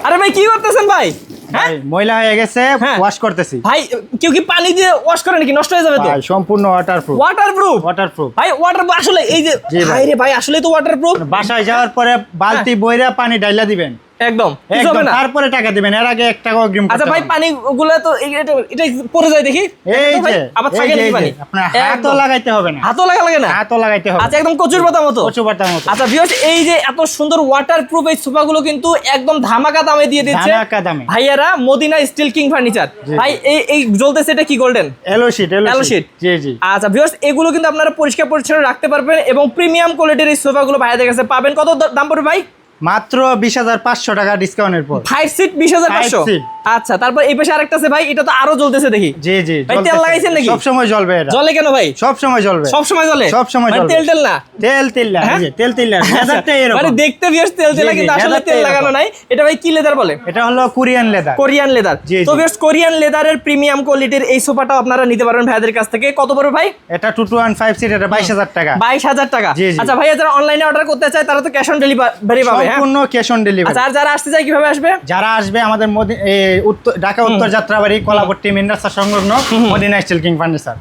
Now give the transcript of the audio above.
আরে ভাই কি করতেছেন ভাই? হ্যাঁ ময়লা হয়ে গেছে, ওয়াশ করতেছি ভাই। কেউ কি পানি দিয়ে ওয়াশ করে নাকি? নষ্ট হয়ে যাবে তো। ভাই সম্পূর্ণ ওয়াটারপ্রুফ। ওয়াটারপ্রুফ ভাই, ওয়াটারপ্রুফ আসলে এই যে ভাই রে ভাই, আসলে তো ওয়াটারপ্রুফ। বাসায় যাওয়ার পরে বালতি বইরা পানি ঢাইলা দিবেন, একদম কিছু একদম হবে না। তারপরে টাকা দিবেন, এর আগে 1 টাকা অগ্রিম করতে আচ্ছা ভাই, হবে। পানিগুলো তো এটা পড়ে যায় দেখি। এই ভাই, যে আবার থাকে নাকি পানি? আপনার হাতও লাগাইতে হবে না, হাতও লাগে না। হাতও লাগাইতে হবে। আচ্ছা, একদম কচুর পাতা মতো। কচুর পাতার মতো। আচ্ছা ভিউয়ার্স, এই যে এত সুন্দর ওয়াটারপ্রুফ এই সোফাগুলো কিন্তু একদম ধামাকা দামে দিয়ে দিচ্ছে ধামাকা দামে ভাইয়ারা, মদিনা স্টিল কিং ফার্নিচার। ভাই এই জ্বলতেছে, এটা কি গোল্ডেন এলো শীট। জি জি। আচ্ছা ভিউয়ার্স, এগুলো কিন্তু আপনারা পরিষ্কার পরিচ্ছন্ন রাখতে পারবেন এবং প্রিমিয়াম কোয়ালিটির এই সোফাগুলো ভাইয়াদের কাছে পাবেন। কত দাম পড়বে ভাই? মাত্র 20,500 টাকা ডিসকাউন্টের পর। 5 সিট 20,500। 5 সিট। আচ্ছা, তারপর এই পাশে আরেকটা আছে ভাই, এটা তো আরো জ্বলতেছে দেখি। জি জি। ভাই তেল লাগাইছেন নাকি? সব সময় জ্বলবে এটা। জ্বলে কেন ভাই? সব সময় জ্বলবে। সব সময় জ্বলে? সব সময় মানে জ্বলবে। তেল না? তেল না, এই যে তেল না, লেদারটা এরকম। মানে দেখতে ভিউয়ার্স তেল জি, কিন্তু জি, আসলে লেদারটা তেল এরকম। লাগানো নাই। এটা ভাই কি লেদার বলে? এটা হলো কোরিয়ান লেদার। Korean leather. জি, জি। তো ভিউয়ার্স, কোরিয়ান লেদারের প্রিমিয়াম কোয়ালিটির এই সোফাটা আপনারা নিতে পারবেন ভাইদের কাছ থেকে। কত পড়বে ভাই? এটা 215 সিট, এটা 22,000 টাকা। 22,000 টাকা। জি, জি। আচ্ছা ভাইয়া, যারা অনলাইনে অর্ডার করতে চায় তারা তো ক্যাশ অন ডেলিভারি পাবে। হ্যাঁ, সম্পূর্ণ ক্যাশ অন ডেলিভারি। আচ্ছা, আর যারা আসতে চায় কিভাবে আসবে? যারা আসবে আমাদের ঢাকা উত্তর যাত্রাবাড়ি কলাপট্টি মেন রাস্তা সংলগ্ন মদিনা স্টিল কিং ফার্নিচার।